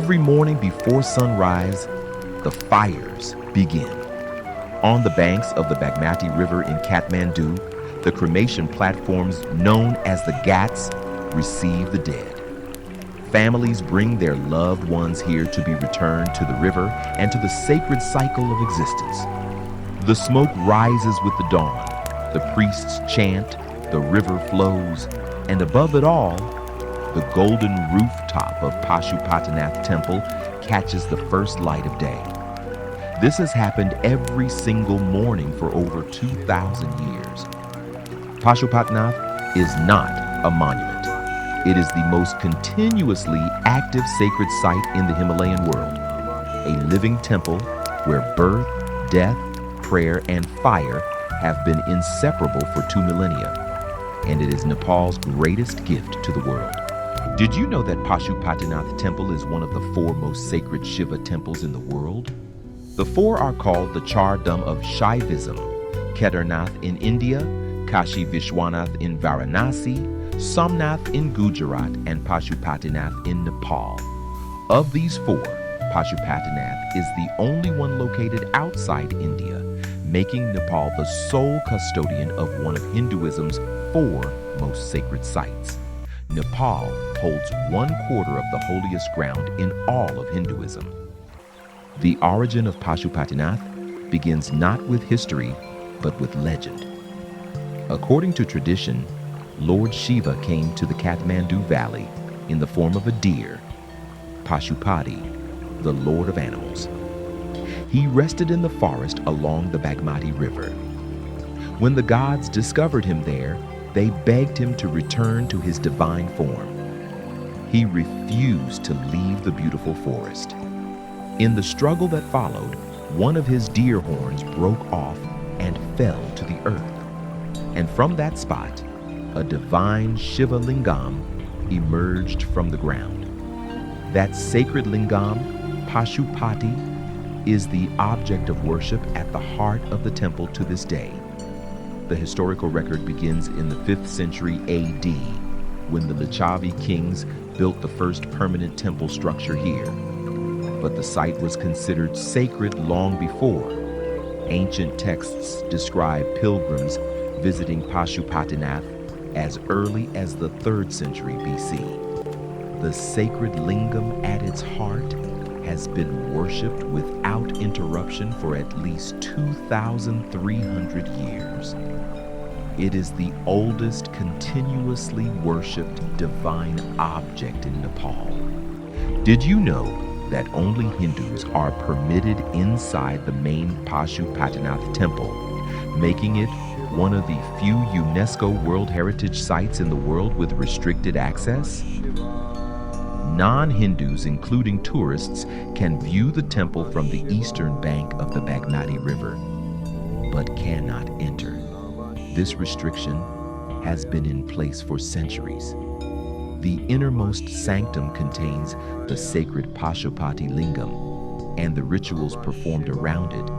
Every morning before sunrise, the fires begin. On the banks of the Bagmati River in Kathmandu, the cremation platforms known as the ghats receive the dead. Families bring their loved ones here to be returned to the river and to the sacred cycle of existence. The smoke rises with the dawn, the priests chant, the river flows, and above it all, the golden rooftop of Pashupatinath temple catches the first light of day. This has happened every single morning for over 2,000 years. Pashupatinath is not a monument. It is the most continuously active sacred site in the Himalayan world, a living temple where birth, death, prayer, and fire have been inseparable for 2 millennia, and it is Nepal's greatest gift to the world. Did you know that Pashupatinath temple is one of the 4 most sacred Shiva temples in the world? The 4 are called the Char Dham of Shaivism: Kedarnath in India, Kashi Vishwanath in Varanasi, Somnath in Gujarat, and Pashupatinath in Nepal. Of these 4, Pashupatinath is the only one located outside India, making Nepal the sole custodian of one of Hinduism's 4 most sacred sites. Nepal holds 1/4 of the holiest ground in all of Hinduism. The origin of Pashupatinath begins not with history, but with legend. According to tradition, Lord Shiva came to the Kathmandu Valley in the form of a deer, Pashupati, the lord of animals. He rested in the forest along the Bagmati River. When the gods discovered him there, they begged him to return to his divine form. He refused to leave the beautiful forest. In the struggle that followed, one of his deer horns broke off and fell to the earth. And from that spot, a divine Shiva Lingam emerged from the ground. That sacred Lingam, Pashupati, is the object of worship at the heart of the temple to this day. The historical record begins in the 5th century AD, when the Lichavi kings built the first permanent temple structure here. But the site was considered sacred long before. Ancient texts describe pilgrims visiting Pashupatinath as early as the 3rd century BC. The sacred lingam at its heart has been worshipped without interruption for at least 2,300 years. It is the oldest continuously worshipped divine object in Nepal. Did you know that only Hindus are permitted inside the main Pashupatinath temple, making it one of the few UNESCO World Heritage Sites in the world with restricted access? Non-Hindus, including tourists, can view the temple from the eastern bank of the Bagmati River, but cannot enter. This restriction has been in place for centuries. The innermost sanctum contains the sacred Pashupati Lingam, and the rituals performed around it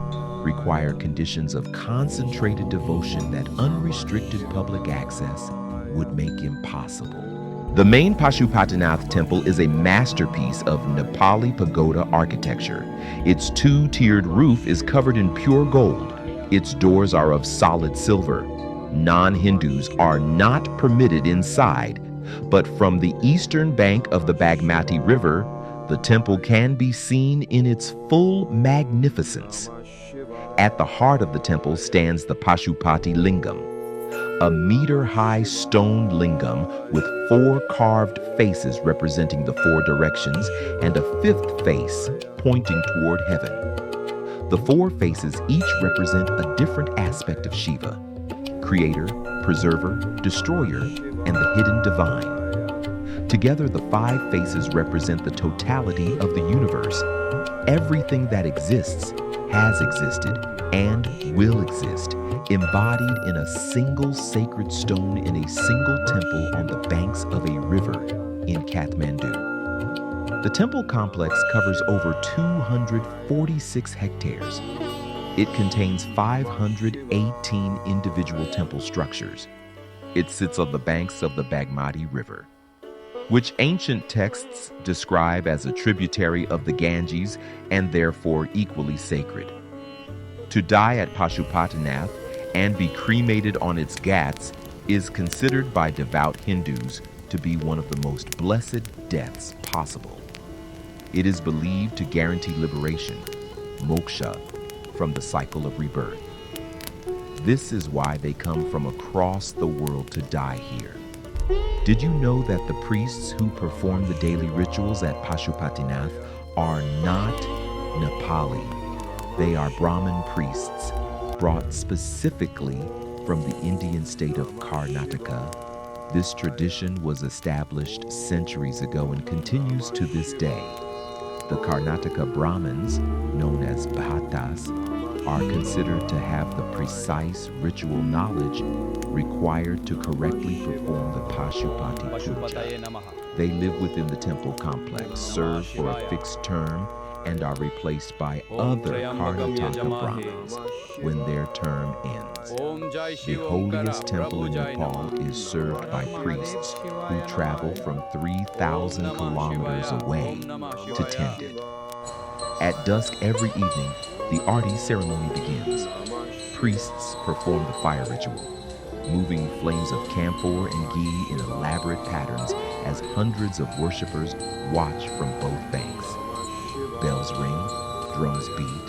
require conditions of concentrated devotion that unrestricted public access would make impossible. The main Pashupatinath temple is a masterpiece of Nepali pagoda architecture. Its 2-tiered roof is covered in pure gold. Its doors are of solid silver. Non-Hindus are not permitted inside, but from the eastern bank of the Bagmati River, the temple can be seen in its full magnificence. At the heart of the temple stands the Pashupati Lingam, a meter-high stone lingam with 4 carved faces representing the 4 directions and a 5th face pointing toward heaven. The 4 faces each represent a different aspect of Shiva: creator, preserver, destroyer, and the hidden divine. Together, the 5 faces represent the totality of the universe. Everything that exists has existed and will exist, embodied in a single sacred stone in a single temple on the banks of a river in Kathmandu. The temple complex covers over 246 hectares. It contains 518 individual temple structures. It sits on the banks of the Bagmati River. which ancient texts describe as a tributary of the Ganges and therefore equally sacred. To die at Pashupatinath and be cremated on its ghats is considered by devout Hindus to be one of the most blessed deaths possible. It is believed to guarantee liberation, moksha, from the cycle of rebirth. This is why they come from across the world to die here. Did you know that the priests who perform the daily rituals at Pashupatinath are not Nepali? They are Brahmin priests brought specifically from the Indian state of Karnataka. This tradition was established centuries ago and continues to this day. The Karnataka Brahmins, known as ghats, are considered to have the precise ritual knowledge required to correctly perform the Pashupati puja. They live within the temple complex, serve for a fixed term, and are replaced by other Karnataka Brahmins when their term ends. The holiest temple in Nepal is served by priests who travel from 3,000 kilometers away to tend it. At dusk every evening, the arti ceremony begins. Priests perform the fire ritual, moving flames of camphor and ghee in elaborate patterns as hundreds of worshippers watch from both banks. Bells ring, drums beat.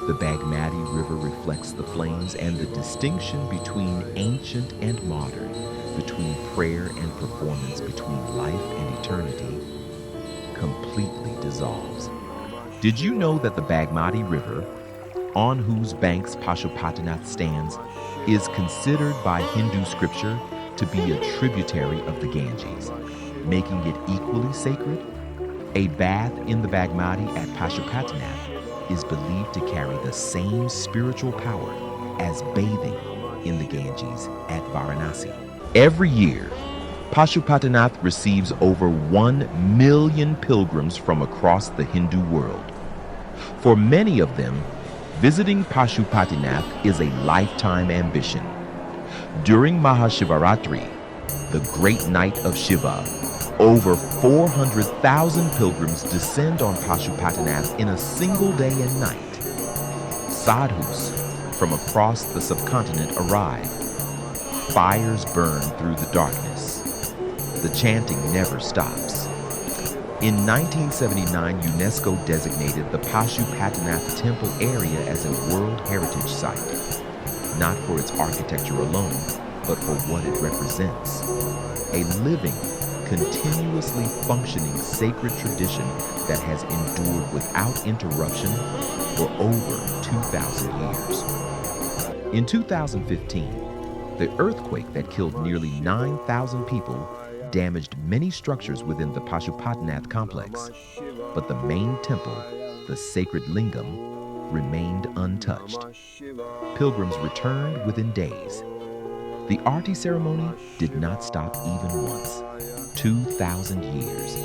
The Bagmati River reflects the flames, and the distinction between ancient and modern, between prayer and performance, between life and eternity, completely dissolves. Did you know that the Bagmati River, on whose banks Pashupatinath stands, is considered by Hindu scripture to be a tributary of the Ganges, making it equally sacred? A bath in the Bagmati at Pashupatinath is believed to carry the same spiritual power as bathing in the Ganges at Varanasi. Every year, Pashupatinath receives over 1 million pilgrims from across the Hindu world. For many of them, visiting Pashupatinath is a lifetime ambition. During Maha Shivaratri, the great night of Shiva, over 400,000 pilgrims descend on Pashupatinath in a single day and night. Sadhus from across the subcontinent arrive. Fires burn through the darkness. The chanting never stops. In 1979, UNESCO designated the Pashupatinath temple area as a World Heritage Site, not for its architecture alone, but for what it represents. A living, continuously functioning sacred tradition that has endured without interruption for over 2,000 years. In 2015, the earthquake that killed nearly 9,000 people damaged many structures within the Pashupatinath complex, but the main temple, the sacred lingam, remained untouched. Pilgrims returned within days. The arti ceremony did not stop even once. 2,000 years,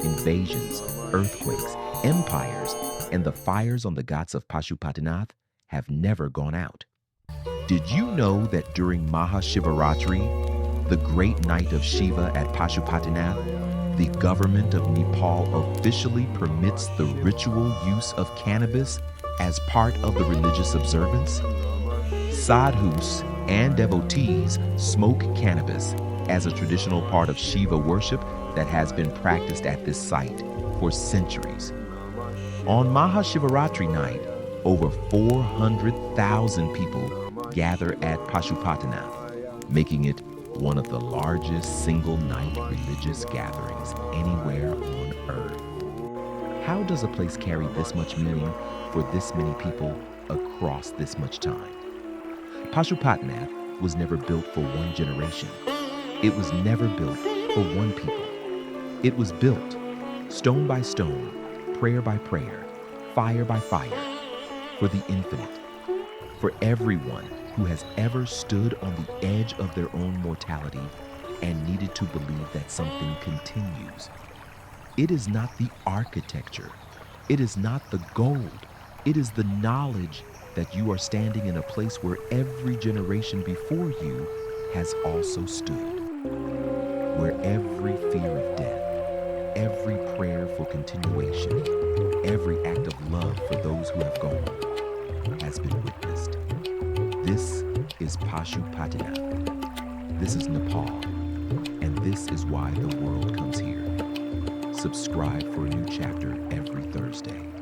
invasions, earthquakes, empires, and the fires on the ghats of Pashupatinath have never gone out. Did you know that during Maha Shivaratri, the great night of Shiva at Pashupatinath, the government of Nepal officially permits the ritual use of cannabis as part of the religious observance? Sadhus and devotees smoke cannabis as a traditional part of Shiva worship that has been practiced at this site for centuries. On Maha Shivaratri night, over 400,000 people gather at Pashupatinath, making it one of the largest single-night religious gatherings anywhere on earth. How does a place carry this much meaning for this many people across this much time? Pashupatinath was never built for one generation. It was never built for one people. It was built stone by stone, prayer by prayer, fire by fire, for the infinite, for everyone who has ever stood on the edge of their own mortality and needed to believe that something continues. It is not the architecture. It is not the gold. It is the knowledge that you are standing in a place where every generation before you has also stood, where every fear of death, every prayer for continuation, every act of love for those who have gone has been witnessed. This is Pashupatinath. This is Nepal. And this is why the world comes here. Subscribe for a new chapter every Thursday.